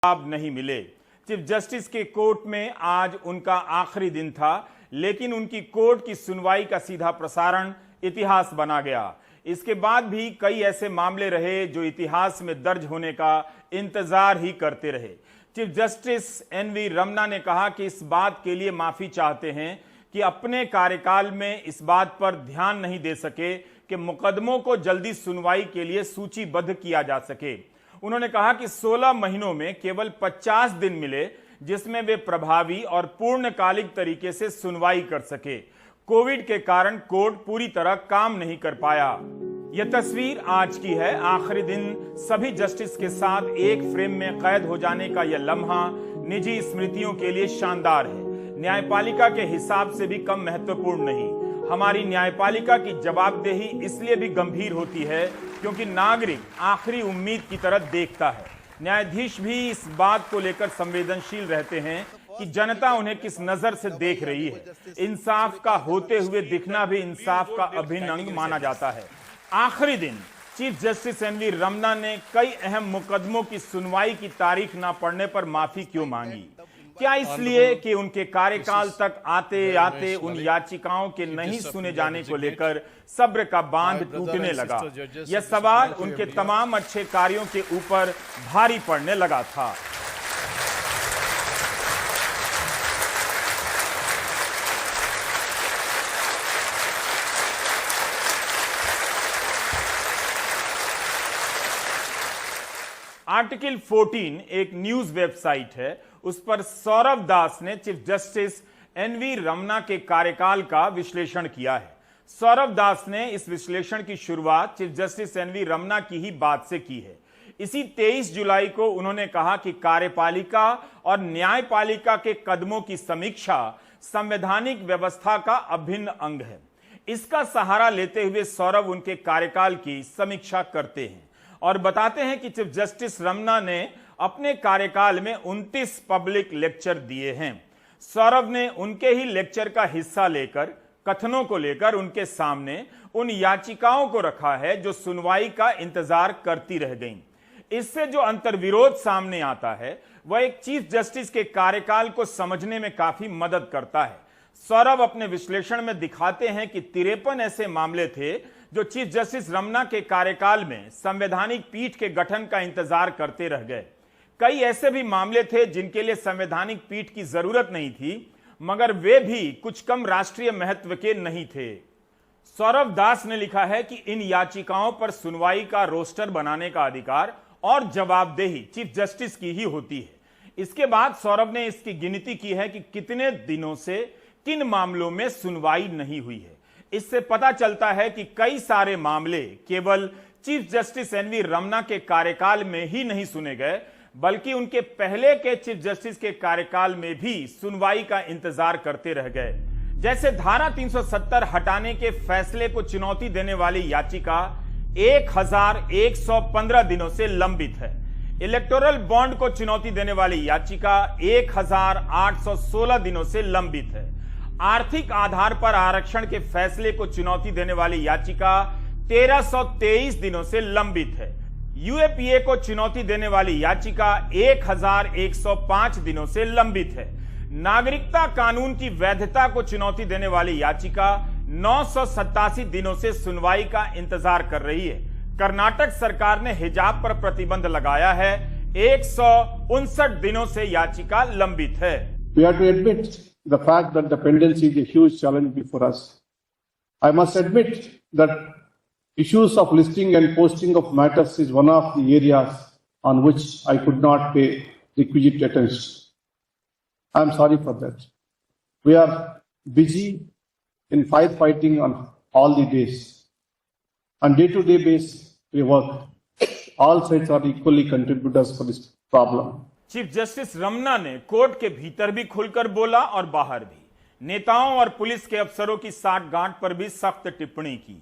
जवाब नहीं मिले। चीफ जस्टिस के कोर्ट में आज उनका आखिरी दिन था, लेकिन उनकी कोर्ट की सुनवाई का सीधा प्रसारण इतिहास बना गया। इसके बाद भी कई ऐसे मामले रहे जो इतिहास में दर्ज होने का इंतजार ही करते रहे। चीफ जस्टिस एनवी रमन्ना ने कहा कि इस बात के लिए माफी चाहते हैं कि अपने कार्यकाल में इस बात पर ध्यान नहीं दे सके कि मुकदमों को जल्दी सुनवाई के लिए सूचीबद्ध किया जा सके। उन्होंने कहा कि 16 महीनों में केवल 50 दिन मिले जिसमें वे प्रभावी और पूर्णकालिक तरीके से सुनवाई कर सके। कोविड के कारण कोर्ट पूरी तरह काम नहीं कर पाया। यह तस्वीर आज की है। आखिरी दिन सभी जस्टिस के साथ एक फ्रेम में कैद हो जाने का यह लम्हा निजी स्मृतियों के लिए शानदार है। न्यायपालिका के हिसाब से भी कम महत्वपूर्ण नहीं। हमारी न्यायपालिका की जवाबदेही इसलिए भी गंभीर होती है क्योंकि नागरिक आखिरी उम्मीद की तरह देखता है। न्यायाधीश भी इस बात को लेकर संवेदनशील रहते हैं कि जनता उन्हें किस नजर से देख रही है। इंसाफ का होते हुए दिखना भी इंसाफ का अभिन्न अंग माना जाता है। आखिरी दिन चीफ जस्टिस एनवी रमन्ना ने कई अहम मुकदमों की सुनवाई की तारीख न पड़ने पर माफी क्यों मांगी? क्या इसलिए कि उनके कार्यकाल तक आते आते उन याचिकाओं के नहीं सुने जाने को लेकर सब्र का बांध टूटने लगा? यह सवाल उनके तमाम अच्छे कार्यों के ऊपर भारी पड़ने लगा था। आर्टिकल 14 एक न्यूज वेबसाइट है। उस पर सौरभ दास ने चीफ जस्टिस एनवी रमन्ना के कार्यकाल का विश्लेषण किया है। सौरभ दास ने इस विश्लेषण की शुरुआत चीफ जस्टिस एनवी रमन्ना की ही बात से की है। इसी 23 जुलाई को उन्होंने कहा कि कार्यपालिका और न्यायपालिका के कदमों की समीक्षा संवैधानिक व्यवस्था का अभिन्न अंग है। इसका सहारा लेते हुए सौरभ उनके कार्यकाल की समीक्षा करते हैं और बताते हैं कि चीफ जस्टिस रमन्ना ने अपने कार्यकाल में 29 पब्लिक लेक्चर दिए हैं। सौरभ ने उनके ही लेक्चर का हिस्सा लेकर कथनों को लेकर उनके सामने उन याचिकाओं को रखा है जो सुनवाई का इंतजार करती रह गईं। इससे जो अंतर्विरोध सामने आता है वह एक चीफ जस्टिस के कार्यकाल को समझने में काफी मदद करता है। सौरभ अपने विश्लेषण में दिखाते हैं कि 53 ऐसे मामले थे जो चीफ जस्टिस रमन्ना के कार्यकाल में संवैधानिक पीठ के गठन का इंतजार करते रह गए। कई ऐसे भी मामले थे जिनके लिए संवैधानिक पीठ की जरूरत नहीं थी, मगर वे भी कुछ कम राष्ट्रीय महत्व के नहीं थे। सौरभ दास ने लिखा है कि इन याचिकाओं पर सुनवाई का रोस्टर बनाने का अधिकार और जवाबदेही चीफ जस्टिस की ही होती है। इसके बाद सौरभ ने इसकी गिनती की है कि कितने दिनों से किन मामलों में सुनवाई नहीं हुई है। इससे पता चलता है कि कई सारे मामले केवल चीफ जस्टिस एनवी रमन्ना के कार्यकाल में ही नहीं सुने गए, बल्कि उनके पहले के चीफ जस्टिस के कार्यकाल में भी सुनवाई का इंतजार करते रह गए। जैसे धारा 370 हटाने के फैसले को चुनौती देने वाली याचिका 1115 दिनों से लंबित है। इलेक्टोरल बॉन्ड को चुनौती देने वाली याचिका 1816 दिनों से लंबित है। आर्थिक आधार पर आरक्षण के फैसले को चुनौती देने वाली याचिका 1323 दिनों से लंबित है। यूएपीए को चुनौती देने वाली याचिका 1105 दिनों से लंबित है। नागरिकता कानून की वैधता को चुनौती देने वाली याचिका 987 दिनों से सुनवाई का इंतजार कर रही है। कर्नाटक सरकार ने हिजाब पर प्रतिबंध लगाया है। 159 दिनों से याचिका लंबित है। We have to admit the fact that the pendency is a huge challenge before us. I must admit that issues of listing and posting of matters is one of the areas on which I could not pay requisite attention. I am sorry for that. We are busy in firefighting on all the days. On day-to-day basis, we work. All sides are equally contributors for this problem. Chief justice Ramana ने court के भीतर भी खुलकर बोला और बाहर भी। नेताओं और पुलिस के अफसरों की साठगांठ पर भी सख्त टिप्पणी की।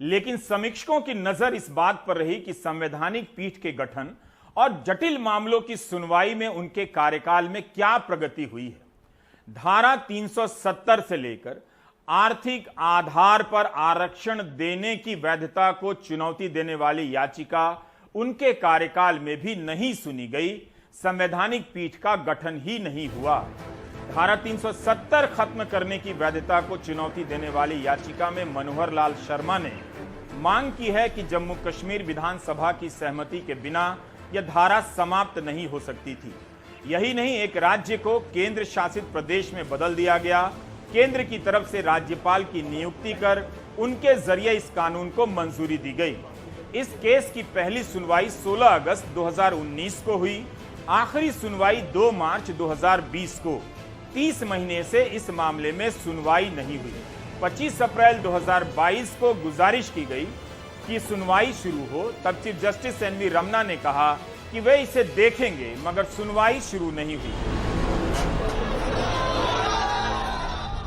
लेकिन समीक्षकों की नजर इस बात पर रही कि संवैधानिक पीठ के गठन और जटिल मामलों की सुनवाई में उनके कार्यकाल में क्या प्रगति हुई है। धारा 370 से लेकर आर्थिक आधार पर आरक्षण देने की वैधता को चुनौती देने वाली याचिका उनके कार्यकाल में भी नहीं सुनी गई, संवैधानिक पीठ का गठन ही नहीं हुआ। धारा 370 खत्म करने की वैधता को चुनौती देने वाली याचिका में मनोहर लाल शर्मा ने मांग की है कि जम्मू कश्मीर विधानसभा की सहमति के बिना यह धारा समाप्त नहीं हो सकती थी। यही नहीं, एक राज्य को केंद्र शासित प्रदेश में बदल दिया गया। केंद्र की तरफ से राज्यपाल की नियुक्ति कर उनके जरिए इस कानून को मंजूरी दी गई। इस केस की पहली सुनवाई 16 अगस्त 2019 को हुई। आखिरी सुनवाई 2 मार्च 2020 को। 30 महीने से इस मामले में सुनवाई नहीं हुई। 25 अप्रैल 2022 को गुजारिश की गई कि सुनवाई शुरू हो। तब चीफ जस्टिस एनवी रमना ने कहा कि वे इसे देखेंगे, मगर सुनवाई शुरू नहीं हुई।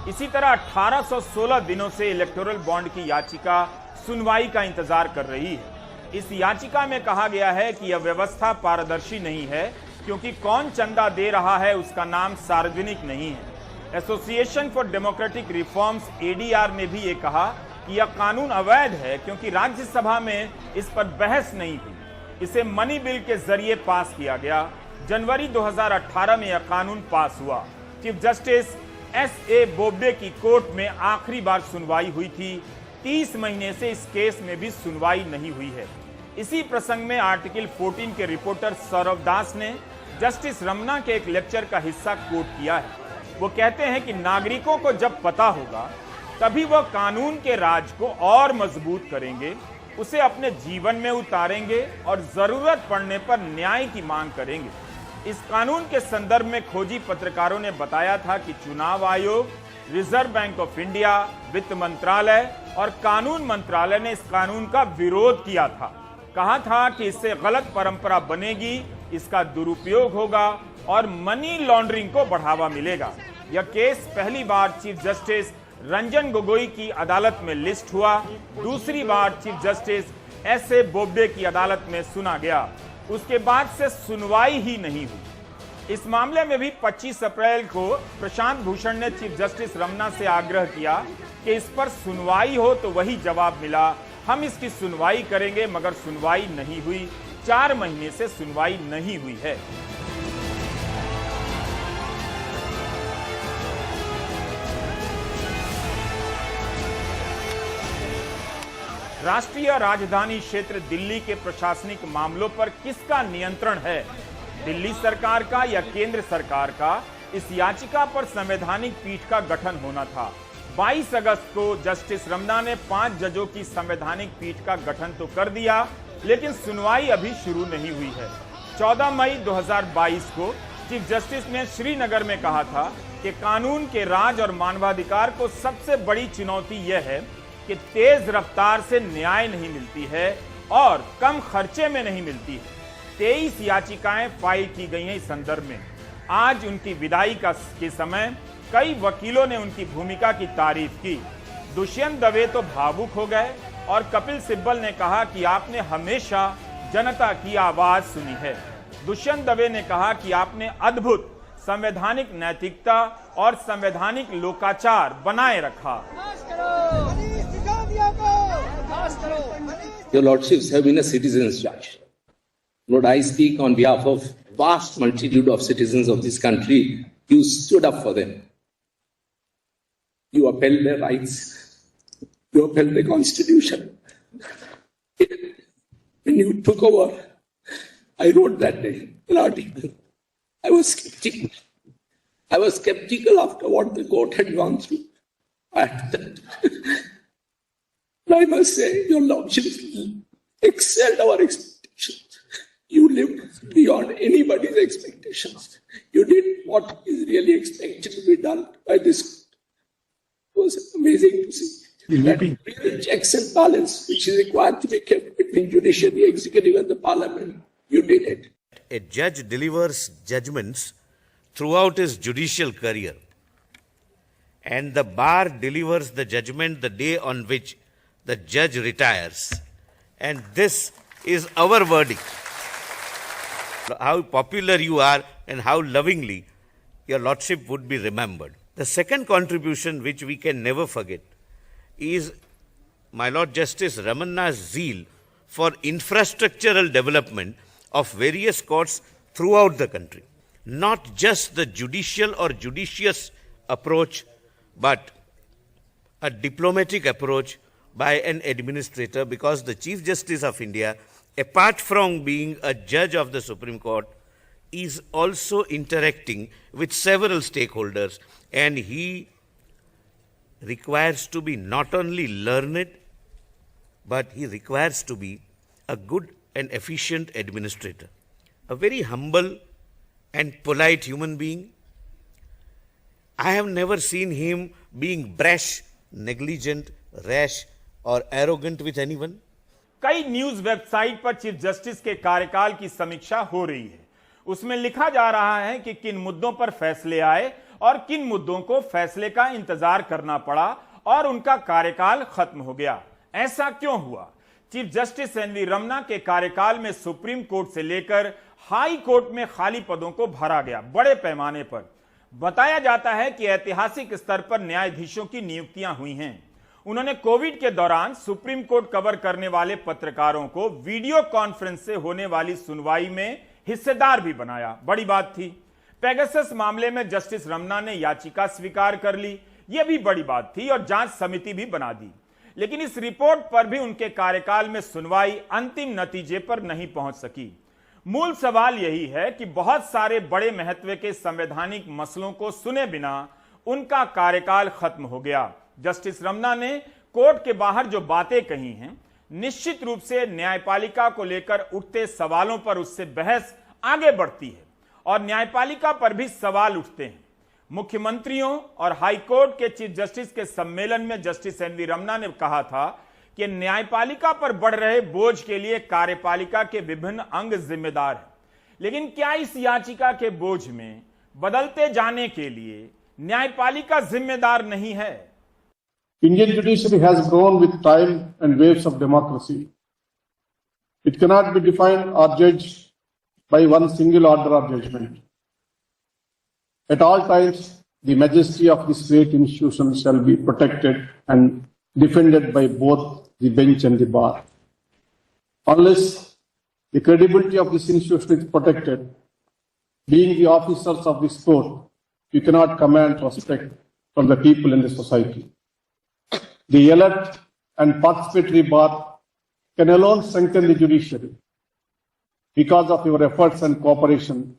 इसी तरह 1816 दिनों से इलेक्टोरल बॉन्ड की याचिका सुनवाई का इंतजार कर रही है। इस याचिका में कहा गया है कि यह व्यवस्था पारदर्शी नहीं है, क्योंकि कौन चंदा दे रहा है उसका नाम सार्वजनिक नहीं है। Association for democratic reforms ADR ने भी ये कहा कि यह कानून अवैध है, क्योंकि राज्यसभा में इस पर बहस नहीं हुई। इसे मनी बिल के जरिए पास किया गया। जनवरी 2018 में यह कानून पास हुआ। Chief justice एस.ए. बोबडे की कोर्ट में आखिरी बार सुनवाई हुई थी। 30 महीने से इस केस में भी सुनवाई नहीं हुई है। इसी प्रसंग में आर्टिकल 14 के रिपोर्टर सौरभ दास ने जस्टिस रमना के एक लेक्चर का हिस्सा कोट किया है। वो कहते हैं कि नागरिकों को जब पता होगा तभी वह कानून के राज को और मजबूत करेंगे, उसे अपने जीवन में उतारेंगे और जरूरत पड़ने पर न्याय की मांग करेंगे। इस कानून के संदर्भ में खोजी पत्रकारों ने बताया था कि चुनाव आयोग, रिजर्व बैंक ऑफ इंडिया, वित्त मंत्रालय और कानून मंत्रालय ने इस कानून का विरोध किया था। कहा था कि इससे गलत परंपरा बनेगी, इसका दुरुपयोग होगा और मनी लॉन्ड्रिंग को बढ़ावा मिलेगा। यह केस पहली बार चीफ जस्टिस रंजन गोगोई की अदालत में लिस्ट हुआ। दूसरी बार चीफ जस्टिस एस.ए. बोबडे की अदालत में सुना गया। उसके बाद से सुनवाई ही नहीं हुई। इस मामले में भी 25 अप्रैल को प्रशांत भूषण ने चीफ जस्टिस रमना से आग्रह किया कि इस पर सुनवाई हो, तो वही जवाब मिला, हम इसकी सुनवाई करेंगे, मगर सुनवाई नहीं हुई। 4 महीने से सुनवाई नहीं हुई है। राष्ट्रीय राजधानी क्षेत्र दिल्ली के प्रशासनिक मामलों पर किसका नियंत्रण है, दिल्ली सरकार का या केंद्र सरकार का? इस याचिका पर संवैधानिक पीठ का गठन होना था। 22 अगस्त को जस्टिस रमना ने 5 जजों की संवैधानिक पीठ का गठन तो कर दिया, लेकिन सुनवाई अभी शुरू नहीं हुई है। 14 मई 2022 को चीफ जस्टिस ने श्रीनगर में कहा था कि कानून के राज और मानवाधिकार को सबसे बड़ी चुनौती यह है कि तेज रफ्तार से न्याय नहीं मिलती है और कम खर्चे में नहीं मिलती है। 23 याचिकाएं फाइल की गई हैं इस संदर्भ में। आज उनकी विदाई के समय कई वकीलों ने उनकी भूमिका की तारीफ की। दुष्यंत दवे तो भावुक हो गए और कपिल सिब्बल ने कहा कि आपने हमेशा जनता की आवाज सुनी है। दुष्यंत दवे ने कहा कि आपने अद्भुत संवैधानिक नैतिकता और संवैधानिक लोकाचार बनाए रखा। Your lordships have been a citizen's judge. Lord, I speak on behalf of vast multitude of citizens of this country. You stood up for them. You upheld their rights. You upheld the Constitution. When you took over, I wrote that day an article. I was skeptical. I was skeptical after what the court had gone through. I must say, your lordships excelled our expectations. You lived beyond anybody's expectations. You did what is really expected to be done by this court. It was amazing to see. That real checks and balance which is required to be kept between judiciary, executive and the parliament. You did it. A judge delivers judgments throughout his judicial career, and the bar delivers the judgment the day on which the judge retires. And this is our verdict. How popular you are and how lovingly your lordship would be remembered. The second contribution which we can never forget is my Lord Justice Ramanna's zeal for infrastructural development of various courts throughout the country. Not just the judicial or judicious approach, but a diplomatic approach by an administrator, because the Chief Justice of India, apart from being a judge of the Supreme Court, is also interacting with several stakeholders, and he requires to be not only learned, but he requires to be a good and efficient administrator, a very humble and polite human being. I have never seen him being brash, negligent, rash और arrogant with anyone. कई news website पर chief justice के कार्यकाल की समीक्षा हो रही है। उसमें लिखा जा रहा है कि किन मुद्दों पर फैसले आए और किन मुद्दों को फैसले का इंतजार करना पड़ा और उनका कार्यकाल खत्म हो गया। ऐसा क्यों हुआ? चीफ जस्टिस एनवी रमना के कार्यकाल में सुप्रीम कोर्ट से लेकर हाई कोर्ट में खाली पदों को भरा गया बड़े पैमाने पर। बताया जाता है कि ऐतिहासिक स्तर पर न्यायाधीशों की नियुक्तियां हुई हैं। उन्होंने कोविड के दौरान सुप्रीम कोर्ट कवर करने वाले पत्रकारों को वीडियो कॉन्फ्रेंस से होने वाली सुनवाई में हिस्सेदार भी बनाया। बड़ी बात थी। पेगासस मामले में जस्टिस रमना ने याचिका स्वीकार कर ली, यह भी बड़ी बात थी, और जांच समिति भी बना दी। लेकिन इस रिपोर्ट पर भी उनके कार्यकाल में सुनवाई अंतिम नतीजे पर नहीं पहुंच सकी। मूल सवाल यही है कि बहुत सारे बड़े महत्व के संवैधानिक मसलों को सुने बिना उनका कार्यकाल खत्म हो गया। जस्टिस रमना ने कोर्ट के बाहर जो बातें कही हैं, निश्चित रूप से न्यायपालिका को लेकर उठते सवालों पर उससे बहस आगे बढ़ती है और न्यायपालिका पर भी सवाल उठते हैं। मुख्यमंत्रियों और हाईकोर्ट के चीफ जस्टिस के सम्मेलन में जस्टिस एनवी रमना ने कहा था कि न्यायपालिका पर बढ़ रहे बोझ के लिए कार्यपालिका के विभिन्न अंग जिम्मेदार हैं। लेकिन क्या इस याचिका के बोझ में बदलते जाने के लिए न्यायपालिका जिम्मेदार नहीं है? Indian judiciary has grown with time and waves of democracy. It cannot be defined or judged by one single order or judgment. At all times, the majesty of this great institution shall be protected and defended by both the bench and the bar. Unless the credibility of this institution is protected, being the officers of this court, you cannot command respect from the people in the society. The elect and participatory bar can alone strengthen the judiciary. Because of your efforts and cooperation,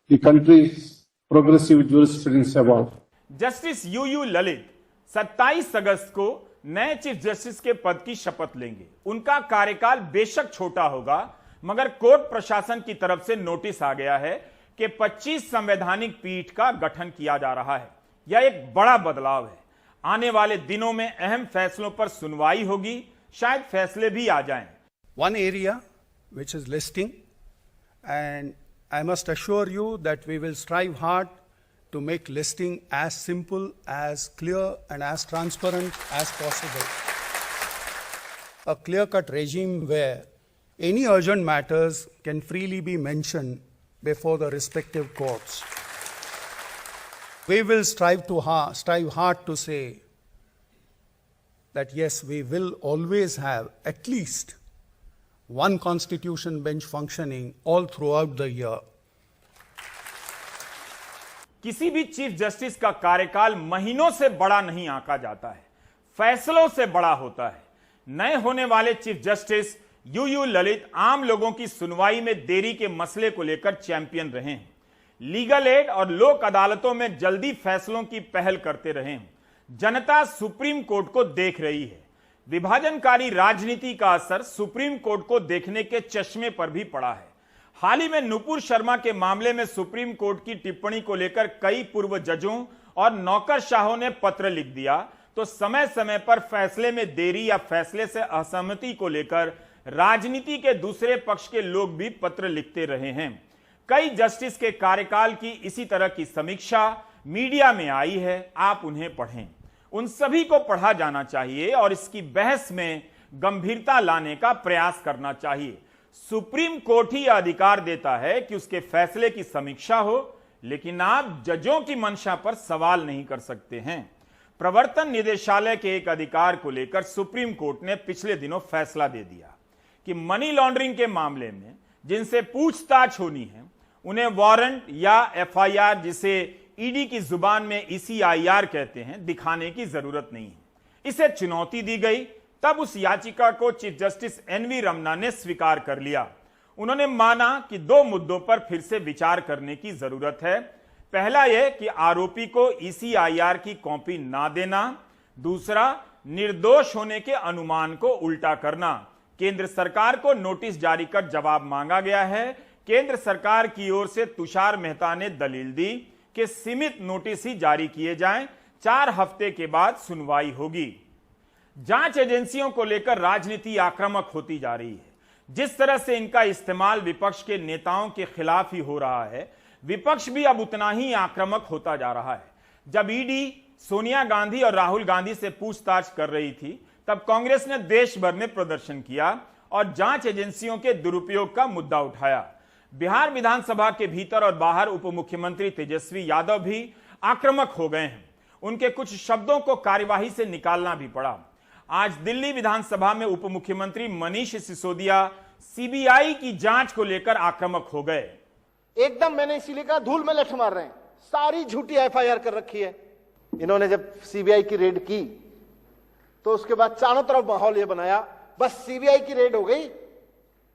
the country's progressive jurisprudence evolved. Justice U U Lalit 27 अगस्त को नए chief justice के पद की शपथ लेंगे। उनका कार्यकाल बेशक छोटा होगा, मगर कोर्ट प्रशासन की तरफ से नोटिस आ गया है कि 25 संवैधानिक पीठ का गठन किया जा रहा है। यह एक बड़ा बदलाव है। आने वाले दिनों में अहम फैसलों पर सुनवाई होगी, शायद फैसले भी आ जाएं। One area which is listing, and I must assure you that we will strive hard to make listing as simple, as clear and as transparent as possible. A clear-cut regime where any urgent matters can freely be mentioned before the respective courts. We will strive hard to say that yes, we will always have at least one constitution bench functioning all throughout the year. किसी भी chief justice का कार्यकाल महीनों से बड़ा नहीं आंका जाता है, फैसलों से बड़ा होता है। नए होने वाले चीफ जस्टिस यूयू ललित आम लोगों की सुनवाई में देरी के मसले को लेकर चैंपियन रहे हैं। लीगल एड और लोक अदालतों में जल्दी फैसलों की पहल करते रहे हैं। जनता सुप्रीम कोर्ट को देख रही है। विभाजनकारी राजनीति का असर सुप्रीम कोर्ट को देखने के चश्मे पर भी पड़ा है। हाल ही में नुपुर शर्मा के मामले में सुप्रीम कोर्ट की टिप्पणी को लेकर कई पूर्व जजों और नौकरशाहों ने पत्र लिख दिया, तो समय समय पर फैसले में देरी या फैसले से असहमति को लेकर राजनीति के दूसरे पक्ष के लोग भी पत्र लिखते रहे हैं। कई जस्टिस के कार्यकाल की इसी तरह की समीक्षा मीडिया में आई है, आप उन्हें पढ़ें। उन सभी को पढ़ा जाना चाहिए और इसकी बहस में गंभीरता लाने का प्रयास करना चाहिए। सुप्रीम कोर्ट ही अधिकार देता है कि उसके फैसले की समीक्षा हो, लेकिन आप जजों की मंशा पर सवाल नहीं कर सकते हैं। प्रवर्तन निदेशालय के एक अधिकार को लेकर सुप्रीम कोर्ट ने पिछले दिनों फैसला दे दिया कि मनी लॉन्ड्रिंग के मामले में जिनसे पूछताछ होनी है उन्हें वारंट या एफआईआर, जिसे ईडी की जुबान में ECIR कहते हैं, दिखाने की जरूरत नहीं है। इसे चुनौती दी गई, तब उस याचिका को चीफ जस्टिस NV रमना ने स्वीकार कर लिया। उन्होंने माना कि 2 मुद्दों पर फिर से विचार करने की जरूरत है। पहला यह कि आरोपी को ECIR की कॉपी ना देना, दूसरा निर्दोष होने के अनुमान को उल्टा करना। केंद्र सरकार को नोटिस जारी कर जवाब मांगा गया है। केंद्र सरकार की ओर से तुषार मेहता ने दलील दी कि सीमित नोटिस ही जारी किए जाएं, 4 हफ्ते के बाद सुनवाई होगी। जांच एजेंसियों को लेकर राजनीति आक्रामक होती जा रही है। जिस तरह से इनका इस्तेमाल विपक्ष के नेताओं के खिलाफ ही हो रहा है, विपक्ष भी अब उतना ही आक्रामक होता जा रहा है। जब ईडी सोनिया गांधी और राहुल गांधी से पूछताछ कर रही थी, तब कांग्रेस ने देश भर में प्रदर्शन किया और जांच एजेंसियों के दुरुपयोग का मुद्दा उठाया। बिहार विधानसभा के भीतर और बाहर उप मुख्यमंत्री तेजस्वी यादव भी आक्रामक हो गए हैं। उनके कुछ शब्दों को कार्यवाही से निकालना भी पड़ा। आज दिल्ली विधानसभा में उप मुख्यमंत्री मनीष सिसोदिया CBI की जांच को लेकर आक्रामक हो गए। एकदम मैंने इसीलिए कहा धूल में लठ मार रहे हैं, सारी झूठी FIR कर रखी है। इन्होंने जब CBI की रेड की तो उसके बाद चारों तरफ माहौल ये बनाया बस CBI की रेड हो गई,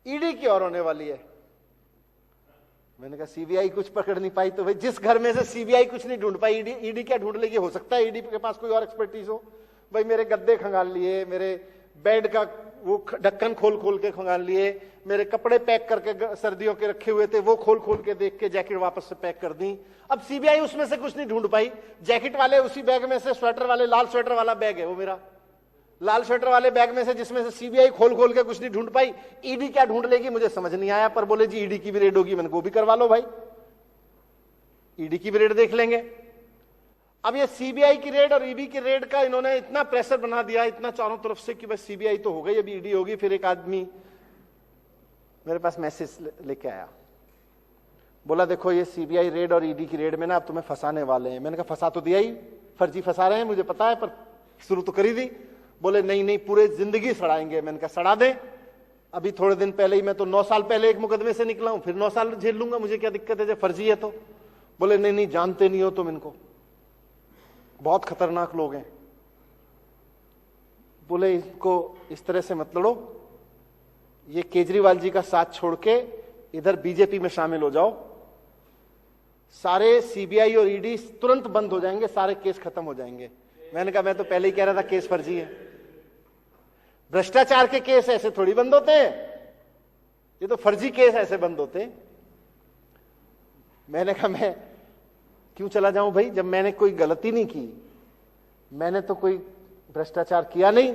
ईडी की और होने वाली है। मैंने कहा CBI कुछ पकड़ नहीं पाई तो भाई जिस घर में से CBI कुछ नहीं ढूंढ पाई, ईडी क्या ढूंढ लेगी? हो सकता है ईडी के पास कोई और एक्सपर्टीज हो। भाई मेरे गद्दे खंगाल लिए, मेरे बेड का वो ढक्कन खोल खोल के खंगाल लिए, मेरे कपड़े पैक करके सर्दियों के रखे हुए थे वो खोल खोल के देख के जैकेट वापस से पैक कर दी। अब CBI उसमें से कुछ नहीं ढूंढ पाई। जैकेट वाले उसी बैग में से, स्वेटर वाले, लाल स्वेटर वाला बैग है वो मेरा, लाल स्वेटर वाले बैग में से जिसमें से CBI खोल खोल के कुछ नहीं ढूंढ पाई। ईडी क्या ढूंढ लेगी मुझे समझ नहीं आया, पर बोले जी ईडी की भी रेड होगी। मैंने वो भी करवा लो भाई, ईडी की भी रेड देख लेंगे। अब ये CBI की रेड और ईडी की रेड का इन्होंने इतना प्रेशर बना दिया, इतना चारों तरफ से कि बस CBI तो हो गई, अभी ईडी होगी। फिर एक आदमी मेरे पास मैसेज लेके आया, बोला देखो ये CBI रेड और ईडी की रेड में ना अब तुम्हें फंसाने वाले हैं। मैंने कहा फंसा तो दिया ही, फर्जी फंसा रहे हैं मुझे पता है, पर शुरू तो करी दी। बोले नहीं नहीं पूरे जिंदगी सड़ाएंगे। मैंने कहा सड़ा दें, अभी थोड़े दिन पहले ही मैं तो 9 साल पहले एक मुकदमे से निकला हूं, फिर 9 साल झेल लूंगा, मुझे क्या दिक्कत है जब फर्जी है तो। बोले नहीं नहीं जानते नहीं हो तुम इनको, बहुत खतरनाक लोग हैं। बोले इसको इस तरह से मत लड़ो, ये केजरीवाल जी का साथ छोड़ के इधर बीजेपी में शामिल हो जाओ, सारे CBI और ईडी तुरंत बंद हो जाएंगे, सारे केस खत्म हो जाएंगे। मैंने कहा मैं तो पहले ही कह रहा था केस फर्जी है। भ्रष्टाचार के केस ऐसे थोड़ी बंद होते हैं, ये तो फर्जी केस ऐसे बंद होते हैं। मैंने कहा मैं क्यों चला जाऊं भाई, जब मैंने कोई गलती नहीं की, मैंने तो कोई भ्रष्टाचार किया नहीं।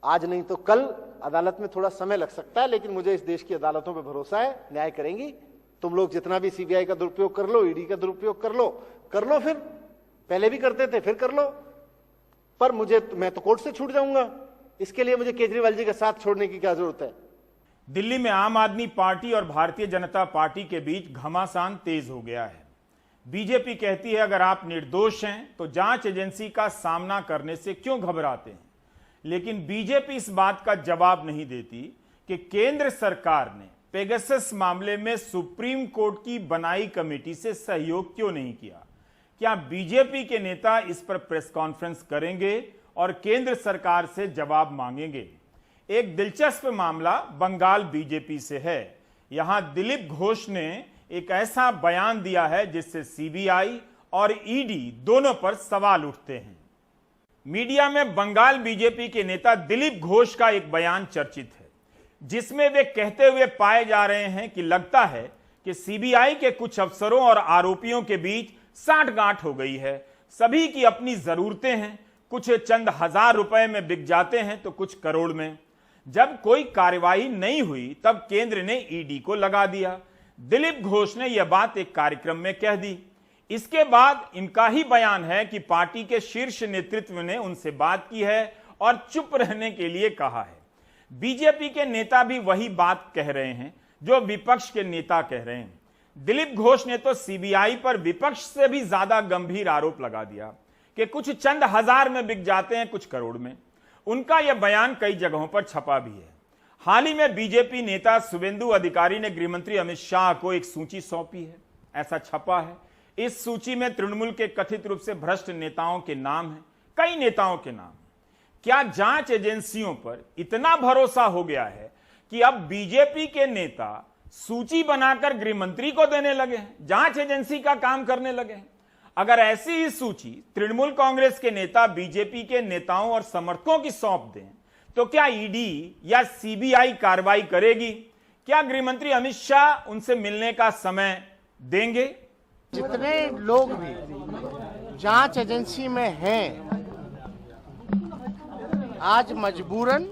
आज नहीं तो कल अदालत में थोड़ा समय लग सकता है, लेकिन मुझे इस देश की अदालतों पे भरोसा है, न्याय करेंगी। तुम लोग जितना भी CBI का दुरुपयोग कर लो, ईडी का दुरुपयोग कर लो, फिर पहले भी करते थे फिर कर लो, पर मैं तो कोर्ट से छूट जाऊंगा। इसके लिए मुझे केजरीवाल जी का साथ छोड़ने की क्या जरूरत है? दिल्ली में आम आदमी पार्टी और भारतीय जनता पार्टी के बीच घमासान तेज हो गया है। बीजेपी कहती है अगर आप निर्दोष हैं तो जांच एजेंसी का सामना करने से क्यों घबराते हैं, लेकिन बीजेपी इस बात का जवाब नहीं देती कि केंद्र सरकार ने पेगासस मामले में सुप्रीम कोर्ट की बनाई कमेटी से सहयोग क्यों नहीं किया। क्या बीजेपी के नेता इस पर प्रेस कॉन्फ्रेंस करेंगे और केंद्र सरकार से जवाब मांगेंगे। एक दिलचस्प मामला बंगाल बीजेपी से है। यहां दिलीप घोष ने एक ऐसा बयान दिया है जिससे CBI और ईडी दोनों पर सवाल उठते हैं। मीडिया में बंगाल बीजेपी के नेता दिलीप घोष का एक बयान चर्चित है, जिसमें वे कहते हुए पाए जा रहे हैं कि लगता है कि CBI के कुछ अफसरों और आरोपियों के बीच साठगांठ हो गई है। सभी की अपनी जरूरतें हैं, कुछ चंद हजार रुपए में बिक जाते हैं तो कुछ करोड़ में। जब कोई कार्रवाई नहीं हुई तब केंद्र ने ईडी को लगा दिया। दिलीप घोष ने यह बात एक कार्यक्रम में कह दी। इसके बाद इनका ही बयान है कि पार्टी के शीर्ष नेतृत्व ने उनसे बात की है और चुप रहने के लिए कहा है। बीजेपी के नेता भी वही बात कह रहे हैं जो विपक्ष के नेता कह रहे हैं। दिलीप घोष ने तो CBI पर विपक्ष से भी ज्यादा गंभीर आरोप लगा दिया कि कुछ चंद हजार में बिक जाते हैं, कुछ करोड़ में। उनका यह बयान कई जगहों पर छपा भी है। हाल ही में बीजेपी नेता शुभेंदु अधिकारी ने गृहमंत्री अमित शाह को एक सूची सौंपी है, ऐसा छपा है। इस सूची में तृणमूल के कथित रूप से भ्रष्ट नेताओं के नाम हैं, कई नेताओं के नाम। क्या जांच एजेंसियों पर इतना भरोसा हो गया है कि अब बीजेपी के नेता सूची बनाकर गृहमंत्री को देने लगे हैं, जांच एजेंसी का काम करने लगे हैं? अगर ऐसी ही सूची तृणमूल कांग्रेस के नेता बीजेपी के नेताओं और समर्थकों की सौंप दें तो क्या ईडी या सीबीआई कार्रवाई करेगी? क्या गृहमंत्री अमित शाह उनसे मिलने का समय देंगे? जितने लोग भी जांच एजेंसी में हैं, आज मजबूरन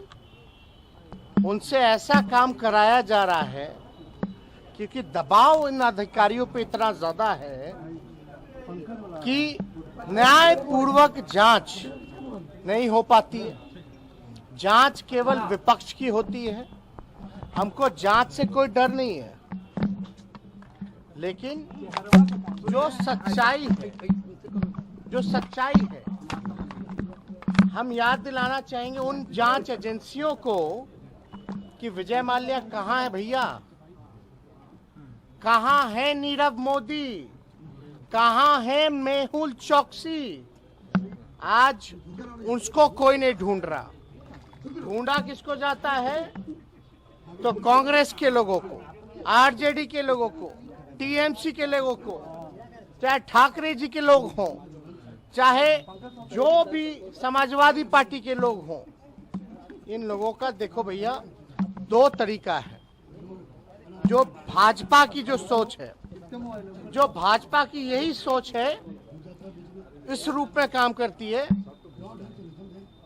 उनसे ऐसा काम कराया जा रहा है क्योंकि दबाव इन अधिकारियों पे इतना ज्यादा है कि न्यायपूर्वक जांच नहीं हो पाती है। जांच केवल विपक्ष की होती है। हमको जांच से कोई डर नहीं है, लेकिन जो सच्चाई है हम याद दिलाना चाहेंगे उन जांच एजेंसियों को कि विजय माल्या कहाँ है भैया, कहाँ है नीरव मोदी, कहाँ है मेहुल चौकसी? आज उसको कोई नहीं ढूंढ रहा। ढूंढा किसको जाता है? तो कांग्रेस के लोगों को, आरजेडी के लोगों को, टीएमसी के लोगों को, चाहे ठाकरे जी के लोग हों, चाहे जो भी समाजवादी पार्टी के लोग हों, इन लोगों का देखो भैया दो तरीका है। जो भाजपा की जो सोच है, जो भाजपा की यही सोच है, इस रूप में काम करती है।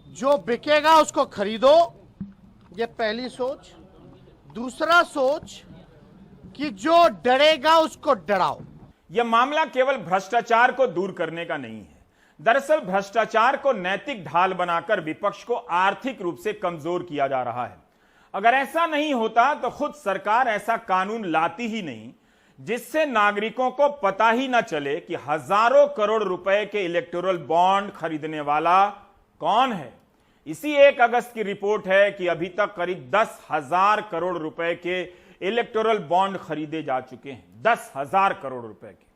जो बिकेगा उसको खरीदो, ये पहली सोच। दूसरा सोच कि जो डरेगा उसको डराओ। यह मामला केवल भ्रष्टाचार को दूर करने का नहीं है। दरअसल भ्रष्टाचार को नैतिक ढाल बनाकर विपक्ष को आर्थिक रूप से कमजोर किया जा रहा है। अगर ऐसा नहीं होता तो खुद सरकार ऐसा कानून लाती ही नहीं जिससे नागरिकों को पता ही न चले कि हजारों करोड़ रुपए के इलेक्टोरल बॉन्ड खरीदने वाला कौन है। इसी 1 अगस्त की रिपोर्ट है कि अभी तक करीब 10,000 करोड़ रुपए के इलेक्टोरल बॉन्ड खरीदे जा चुके हैं। 10,000 करोड़ रुपए के।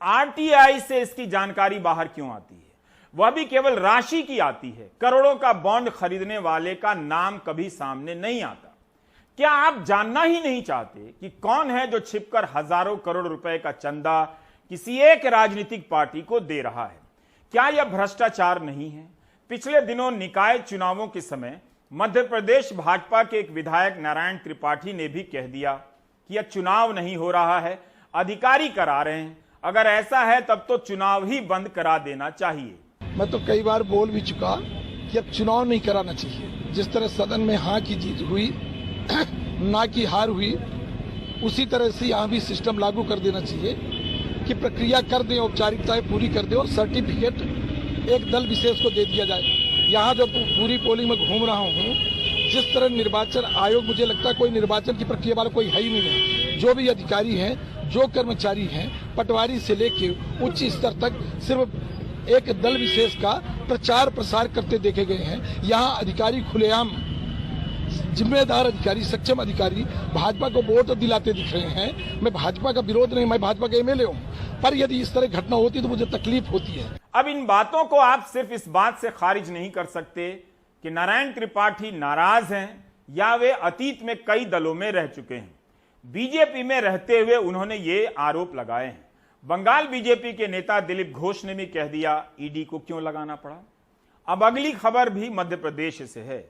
आरटीआई से इसकी जानकारी बाहर क्यों आती है? वह भी केवल राशि की आती है, करोड़ों का बॉन्ड खरीदने वाले का नाम कभी सामने नहीं आता। क्या आप जानना ही नहीं चाहते कि कौन है जो छिपकर हजारों करोड़ रुपए का चंदा किसी एक राजनीतिक पार्टी को दे रहा है? क्या यह भ्रष्टाचार नहीं है? पिछले दिनों निकाय चुनावों के समय मध्य प्रदेश भाजपा के एक विधायक नारायण त्रिपाठी ने भी कह दिया कि यह चुनाव नहीं हो रहा है, अधिकारी करा रहे हैं। अगर ऐसा है तब तो चुनाव ही बंद करा देना चाहिए। मैं तो कई बार बोल भी चुका कि अब चुनाव नहीं कराना चाहिए। जिस तरह सदन में हाँ की जीत हुई ना की हार हुई, उसी तरह से यहाँ भी सिस्टम लागू कर देना चाहिए कि प्रक्रिया कर दें, औपचारिकताएं पूरी कर दें और सर्टिफिकेट एक दल विशेष को दे दिया जाए। यहाँ जब पूरी पोलिंग में घूम रहा हूँ, जिस तरह निर्वाचन आयोग, मुझे लगता है कोई निर्वाचन की प्रक्रिया वाला कोई है ही नहीं है। जो भी अधिकारी हैं, जो कर्मचारी हैं, पटवारी से लेके उच्च स्तर तक सिर्फ एक दल विशेष का प्रचार प्रसार करते देखे गए हैं। यहाँ अधिकारी खुलेआम जिम्मेदार अधिकारी, सक्षम अधिकारी भाजपा को वोट दिलाते दिख रहे हैं। मैं भाजपा का विरोध नहीं, मैं भाजपा का एमएलए हूँ, पर यदि इस तरह घटना होती तो मुझे तकलीफ होती है। अब इन बातों को आप सिर्फ इस बात से खारिज नहीं कर सकते कि नारायण त्रिपाठी नाराज हैं या वे अतीत में कई दलों में रह चुके हैं। बीजेपी में रहते हुए उन्होंने ये आरोप लगाए हैं। बंगाल बीजेपी के नेता दिलीप घोष ने भी कह दिया ईडी को क्यों लगाना पड़ा। अब अगली खबर भी मध्य प्रदेश से है।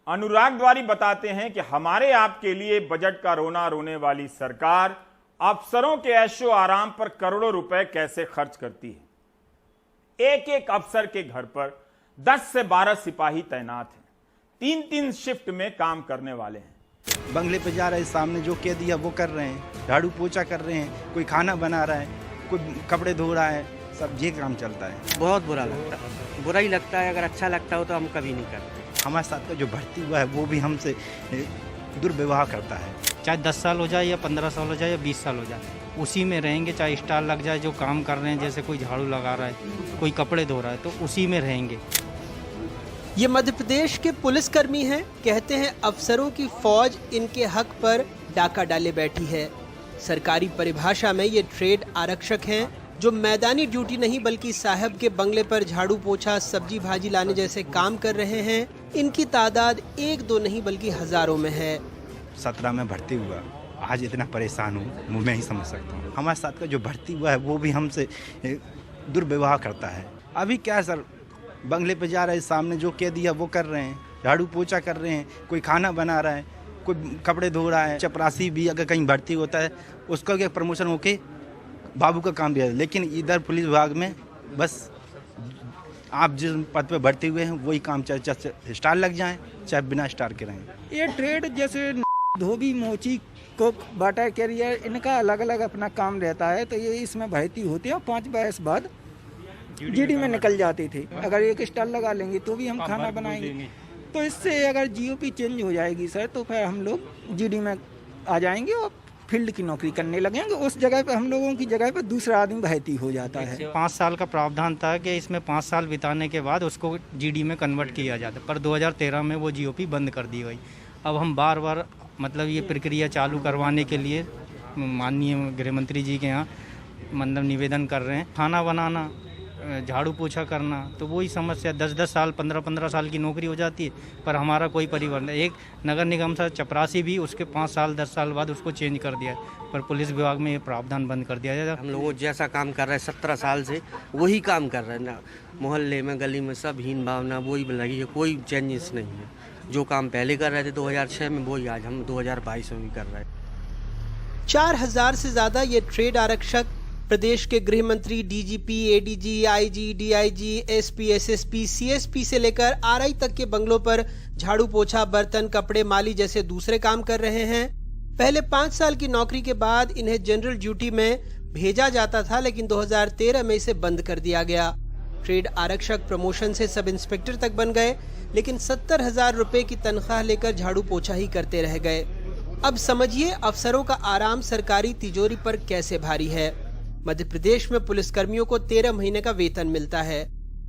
अनुराग द्वारी बताते हैं कि हमारे आपके लिए बजट का रोना रोने वाली सरकार अफसरों के ऐशो आराम पर करोड़ों रुपए कैसे खर्च करती है। एक एक अफसर के घर पर 10 से 12 सिपाही तैनात हैं, 3-3 शिफ्ट में काम करने वाले हैं। बंगले पे जा रहे हैं, सामने जो कह दिया वो कर रहे हैं, झाड़ू पोछा कर रहे हैं, कोई खाना बना रहा है, कोई कपड़े धो रहा है, सब ये काम चलता है। बहुत बुरा लगता है, बुरा ही लगता है। अगर अच्छा लगता हो तो हम कभी नहीं करते। हमारे साथ का जो भर्ती हुआ है वो भी हमसे दुर्व्यवहार करता है। चाहे 10 साल हो जाए या 15 साल हो जाए या 20 साल हो जाए, उसी में रहेंगे। चाहे स्टार लग जाए, जो काम कर रहे हैं, जैसे कोई झाड़ू लगा रहा है, कोई कपड़े धो रहा है, तो उसी में रहेंगे। ये मध्य प्रदेश के पुलिसकर्मी हैं। कहते हैं अफसरों की फौज इनके हक पर डाका डाले बैठी है। सरकारी परिभाषा में ये ट्रेड आरक्षक हैं जो मैदानी ड्यूटी नहीं बल्कि साहब के बंगले पर झाड़ू पोछा सब्जी भाजी लाने जैसे काम कर रहे हैं। इनकी तादाद 1-2 नहीं बल्कि हजारों में है। 17 में भर्ती हुआ, आज इतना परेशान हूँ मैं ही समझ सकता हूँ। हमारे साथ का जो भर्ती हुआ है वो भी हमसे दुर्व्यवहार करता है। अभी क्या है सर, बंगले पे जा रहे हैं, सामने जो कह दिया वो कर रहे हैं, झाड़ू पोछा कर रहे हैं, कोई खाना बना रहा है, कोई कपड़े धो रहा है। चपरासी भी अगर कहीं भर्ती होता है उसका क्या प्रमोशन होके बाबू का काम दिया है। लेकिन इधर पुलिस विभाग में बस आप जिस पद पे भर्ती हुए हैं वही काम, चाहे स्टार लग जाए चाहे बिना स्टार के रहें। ये ट्रेड जैसे धोबी मोची कुक बाटा कैरियर इनका अलग अलग अपना काम रहता है, तो ये इसमें भर्ती होते हैं और 5 बरस बाद जीडी में निकल जाती थी। अगर एक स्टाल लगा लेंगे तो भी हम खाना बनाएंगे। तो इससे अगर जीओपी चेंज हो जाएगी सर तो फिर हम लोग जीडी में आ जाएंगे और फील्ड की नौकरी करने लगेंगे। उस जगह पे हम लोगों की जगह पे दूसरा आदमी भर्ती हो जाता है। 5 साल का प्रावधान था कि इसमें 5 साल बिताने के बाद उसको जीडी में कन्वर्ट किया जाता, पर 2013 में वो जीओपी बंद कर दी गई। अब हम बार बार मतलब ये प्रक्रिया चालू करवाने के लिए माननीय गृह मंत्री जी के यहाँ मतलब निवेदन कर रहे हैं। खाना बनाना, झाड़ू पोछा करना, तो वही समस्या 10-10 साल 15-15 साल की नौकरी हो जाती है, पर हमारा कोई परिवर्तन। एक नगर निगम से चपरासी भी उसके 5 साल 10 साल बाद उसको चेंज कर दिया, पर पुलिस विभाग में ये प्रावधान बंद कर दिया जाए। हम लोग जैसा काम कर रहे हैं 17 साल से वही काम कर रहे हैं ना, मोहल्ले में गली में सब हीन भावना वही लगी है, कोई चेंजेस नहीं है। जो काम पहले कर रहे थे 2006 में वही आज हम 2022 में भी कर रहे हैं। 4000 से ज्यादा ये ट्रेड आरक्षक प्रदेश के गृह मंत्री, DGP, ADG, IG, DIG, SP, SSP, CSP से लेकर आरआई तक के बंगलों पर झाड़ू पोछा, बर्तन, कपड़े, माली जैसे दूसरे काम कर रहे हैं। पहले 5 साल की नौकरी के बाद इन्हें जनरल ड्यूटी में भेजा जाता था, लेकिन 2013 में इसे बंद कर दिया गया। ट्रेड आरक्षक प्रमोशन से सब इंस्पेक्टर तक बन गए, लेकिन 70,000 रुपए की तनख्वाह लेकर झाड़ू पोछा ही करते रह गए। अब समझिए अफसरों का आराम सरकारी तिजोरी पर कैसे भारी है। मध्य प्रदेश में पुलिसकर्मियों को 13 महीने का वेतन मिलता है।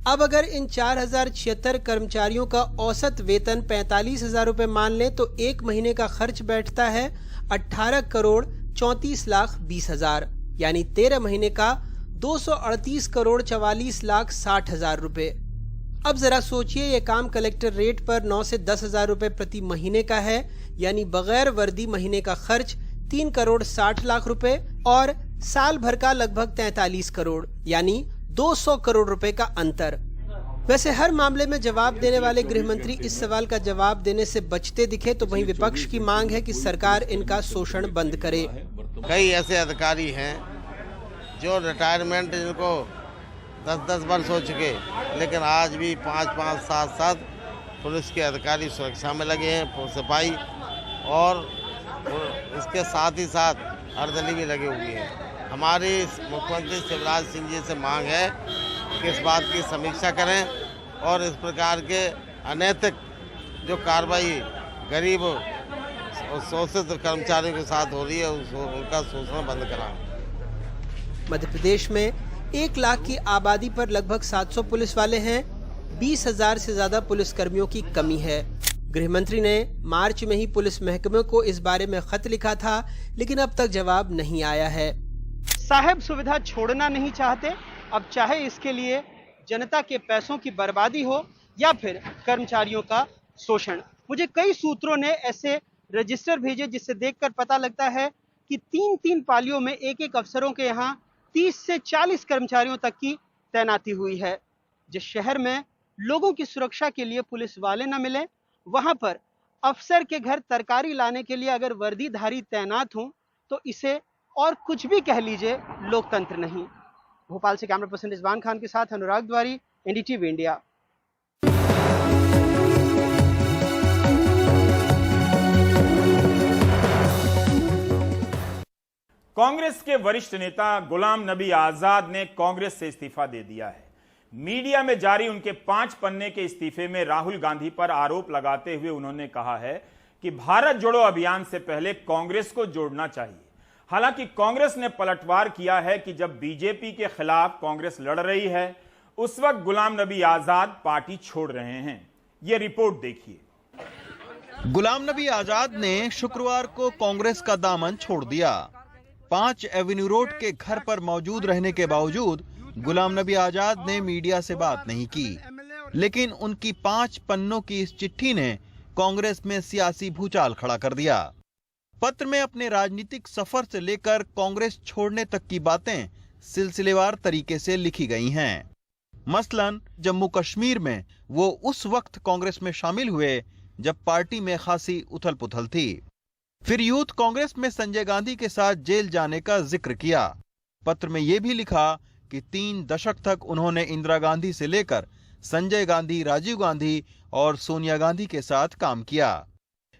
अब अगर इन 4076 कर्मचारियों का औसत वेतन 45,000 रुपए मान लें तो 1 महीने का खर्च बैठता है 18 करोड़ 34 लाख 20 हजार, यानी 13 महीने का 238 करोड़ 44 लाख 60 हजार रुपए। अब जरा सोचिए, ये काम कलेक्टर रेट पर 9 से 10,000 रुपए प्रति महीने का है, यानी बगैर वर्दी महीने का खर्च 3 करोड़ 60 लाख रुपए और साल भर का लगभग 43 करोड़, यानी 200 करोड़ रुपए का अंतर। वैसे हर मामले में जवाब देने वाले गृह मंत्री इस सवाल का जवाब देने से बचते दिखे, तो वहीं विपक्ष की मांग है कि सरकार इनका शोषण बंद करे। कई ऐसे अधिकारी हैं जो रिटायरमेंट जिनको 10-10 वर्ष हो चुके, लेकिन आज भी 5-5, 7-7 पुलिस के अधिकारी सुरक्षा में लगे हैं, सिपाही, और इसके साथ ही साथ अर्दली भी लगे हुए हैं। हमारी मुख्यमंत्री शिवराज सिंह जी से मांग है कि इस बात की समीक्षा करें और इस प्रकार के अनैतिक जो कार्रवाई गरीब और शोषित कर्मचारियों के साथ हो रही है उनका शोषण बंद कराएं। मध्य प्रदेश में 1 लाख की आबादी पर लगभग 700 पुलिस वाले हैं। 20,000 से ज्यादा पुलिसकर्मियों की कमी है। गृह मंत्री ने मार्च में ही पुलिस महकमे को इस बारे में खत लिखा था, लेकिन अब तक जवाब नहीं आया है। साहब सुविधा छोड़ना नहीं चाहते, अब चाहे इसके लिए जनता के पैसों की बर्बादी हो या फिर कर्मचारियों का शोषण। मुझे कई सूत्रों ने ऐसे रजिस्टर भेजे जिससे देखकर पता लगता है कि 3-3 पालियों में एक अफसरों के यहाँ 30 से 40 कर्मचारियों तक की तैनाती हुई है। जिस शहर में लोगों की सुरक्षा के लिए पुलिस वाले न मिले, वहां पर अफसर के घर तरकारी लाने के लिए अगर वर्दीधारी तैनात हों तो इसे और कुछ भी कह लीजिए, लोकतंत्र नहीं। भोपाल से कैमरा पर्सन रिजवान खान के साथ अनुराग द्वारी, एनडीटीवी इंडिया। कांग्रेस के वरिष्ठ नेता गुलाम नबी आजाद ने कांग्रेस से इस्तीफा दे दिया है। मीडिया में जारी उनके 5 पन्ने के इस्तीफे में राहुल गांधी पर आरोप लगाते हुए उन्होंने कहा है कि भारत जोड़ो अभियान से पहले कांग्रेस को जोड़ना चाहिए। हालांकि कांग्रेस ने पलटवार किया है कि जब बीजेपी के खिलाफ कांग्रेस लड़ रही है, उस वक्त गुलाम नबी आजाद पार्टी छोड़ रहे हैं। ये रिपोर्ट देखिए। गुलाम नबी आजाद ने शुक्रवार को कांग्रेस का दामन छोड़ दिया। 5 एवेन्यू रोड के घर पर मौजूद रहने के बावजूद गुलाम नबी आजाद ने मीडिया से बात नहीं की, लेकिन उनकी 5 पन्नों की इस चिट्ठी ने कांग्रेस में सियासी भूचाल खड़ा कर दिया। पत्र में अपने राजनीतिक सफर से लेकर कांग्रेस छोड़ने तक की बातें सिलसिलेवार तरीके से लिखी गई हैं। मसलन जम्मू कश्मीर में वो उस वक्त कांग्रेस में शामिल हुए जब पार्टी में खासी उथल पुथल थी। फिर यूथ कांग्रेस में संजय गांधी के साथ जेल जाने का जिक्र किया। पत्र में यह भी लिखा कि 3 दशक तक उन्होंने इंदिरा गांधी से लेकर संजय गांधी, राजीव गांधी और सोनिया गांधी के साथ काम किया।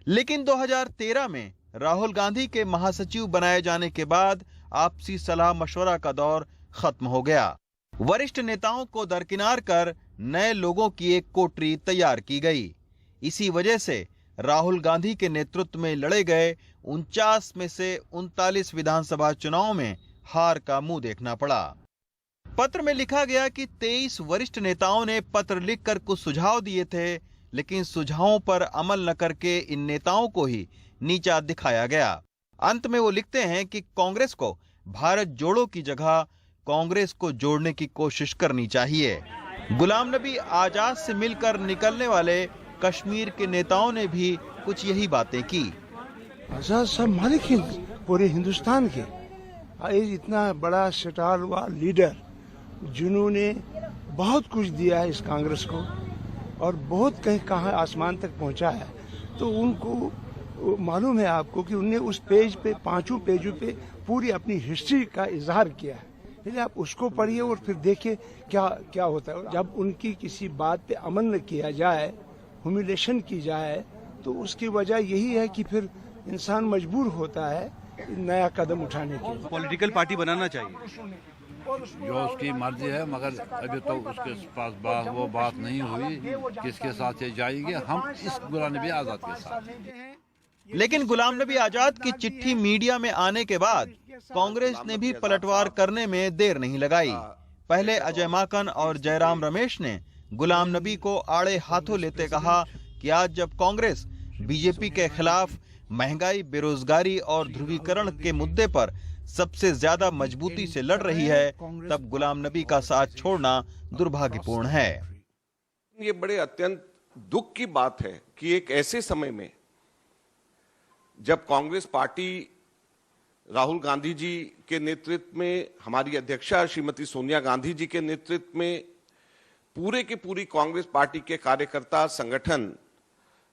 लेकिन 2013 में राहुल गांधी के महासचिव बनाए जाने के बाद आपसी सलाह मशवरा का दौर खत्म हो गया। वरिष्ठ नेताओं को दरकिनार कर नए लोगों की एक कोटरी तैयार की गई। इसी वजह से राहुल गांधी के नेतृत्व में लड़े गए 49 में से 39 विधानसभा चुनाव में हार का मुंह देखना पड़ा। पत्र में लिखा गया कि 23 वरिष्ठ नेताओं ने पत्र लिखकर कुछ सुझाव दिए थे, लेकिन सुझावों पर अमल न करके इन नेताओं को ही नीचा दिखाया गया। अंत में वो लिखते हैं कि कांग्रेस को भारत जोड़ो की जगह कांग्रेस को जोड़ने की कोशिश करनी चाहिए। गुलाम नबी आजाद से मिलकर निकलने वाले कश्मीर के नेताओं ने भी कुछ यही बातें की। आजाद साहब मालिक हैं पूरे हिंदुस्तान के, इतना बड़ा स्टार हुआ लीडर जिन्होंने बहुत कुछ दिया है इस कांग्रेस को और बहुत कहीं कहाँ आसमान तक पहुंचा है, तो उनको मालूम है आपको कि उन्होंने उस पेज पे 5 पेजों पे पूरी अपनी हिस्ट्री का इजहार किया है। इसलिए आप उसको पढ़िए और फिर देखिए क्या क्या होता है। जब उनकी किसी बात पे अमल न किया जाए, ह्यूमिलेशन की जाए, तो उसकी वजह यही है कि फिर इंसान मजबूर होता है नया कदम उठाने के लिए। पॉलिटिकल पार्टी बनाना चाहिए, जो उसकी मर्जी है, मगर अभी तो उसके पास वो बात नहीं हुई किसके साथ ये जाएगी। हम इस गुलाम नबी आजाद के साथ। लेकिन गुलाम नबी आजाद की चिट्ठी मीडिया में आने के बाद कांग्रेस ने भी पलटवार करने में देर नहीं लगाई। पहले अजय माकन और जयराम रमेश ने गुलाम नबी को आड़े हाथों लेते कहा कि आज जब कांग्रेस बीजेपी के खिलाफ महंगाई, बेरोजगारी और ध्रुवीकरण के मुद्दे पर सबसे ज्यादा मजबूती से लड़ रही है, तब गुलाम नबी का साथ छोड़ना दुर्भाग्यपूर्ण है। ये बड़े अत्यंत दुख की बात है कि एक ऐसे समय में जब कांग्रेस पार्टी राहुल गांधी जी के नेतृत्व में, हमारी अध्यक्षा श्रीमती सोनिया गांधी जी के नेतृत्व में पूरे की पूरी कांग्रेस पार्टी के कार्यकर्ता संगठन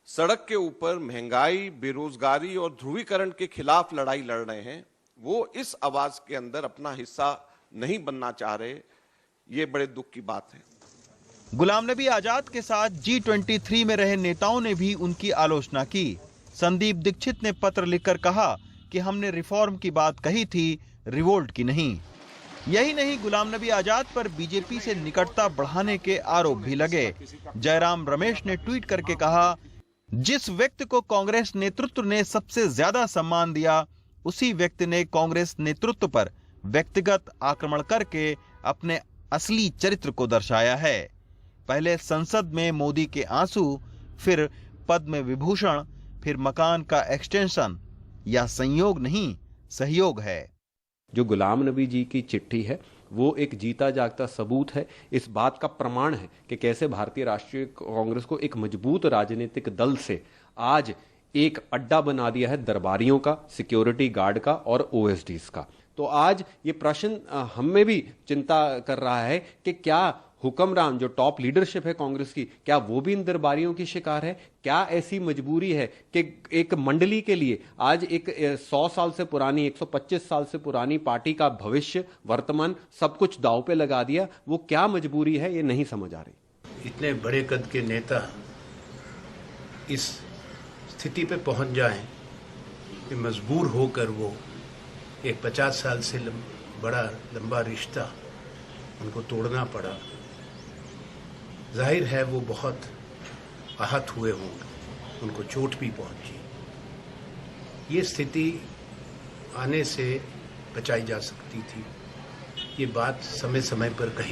सड़क के ऊपर महंगाई, बेरोजगारी और ध्रुवीकरण के खिलाफ लड़ाई लड़ रहे हैं, वो इस आवाज के अंदर अपना हिस्सा नहीं बनना चाह रहे। ये बड़े दुख की बात है। गुलाम नबी आजाद के साथ G23 में रहे नेताओं ने भी उनकी आलोचना की। संदीप दीक्षित ने पत्र लिखकर कहा कि हमने रिफॉर्म की बात कही थी, रिवोल्ट की नहीं। यही नहीं, गुलाम नबी आजाद पर बीजेपी से निकटता बढ़ाने के आरोप भी लगे। जयराम रमेश ने ट्वीट करके कहा, जिस व्यक्ति को कांग्रेस नेतृत्व ने सबसे ज्यादा सम्मान दिया, उसी व्यक्ति ने कांग्रेस नेतृत्व पर व्यक्तिगत आक्रमण करके अपने असली चरित्र को दर्शाया है। पहले संसद में मोदी के आंसू, फिर पद्म विभूषण, फिर मकान का एक्सटेंशन। यह संयोग नहीं, सहयोग है। जो गुलाम नबी जी की चिट्ठी है वो एक जीता जागता सबूत है, इस बात का प्रमाण है कि कैसे भारतीय राष्ट्रीय कांग्रेस को एक मजबूत राजनीतिक दल से आज एक अड्डा बना दिया है दरबारियों का, सिक्योरिटी गार्ड का और ओएसडीज का। तो आज ये प्रश्न हमें भी चिंता कर रहा है कि क्या हुक्मरान, जो टॉप लीडरशिप है कांग्रेस की, क्या वो भी इन दरबारियों की शिकार है? क्या ऐसी मजबूरी है कि एक मंडली के लिए आज एक 100 साल से पुरानी, 125 साल से पुरानी पार्टी का भविष्य, वर्तमान सब कुछ दांव पे लगा दिया? वो क्या मजबूरी है, ये नहीं समझ आ रही। इतने बड़े कद के नेता इस स्थिति पे पहुंच जाएं कि मजबूर होकर वो एक 50 साल से बड़ा लंबा रिश्ता उनको तोड़ना पड़ा। जाहिर है वो बहुत आहत हुए होंगे, उनको चोट भी पहुंची। ये स्थिति आने से बचाई जा सकती थी। ये बात समय समय पर कही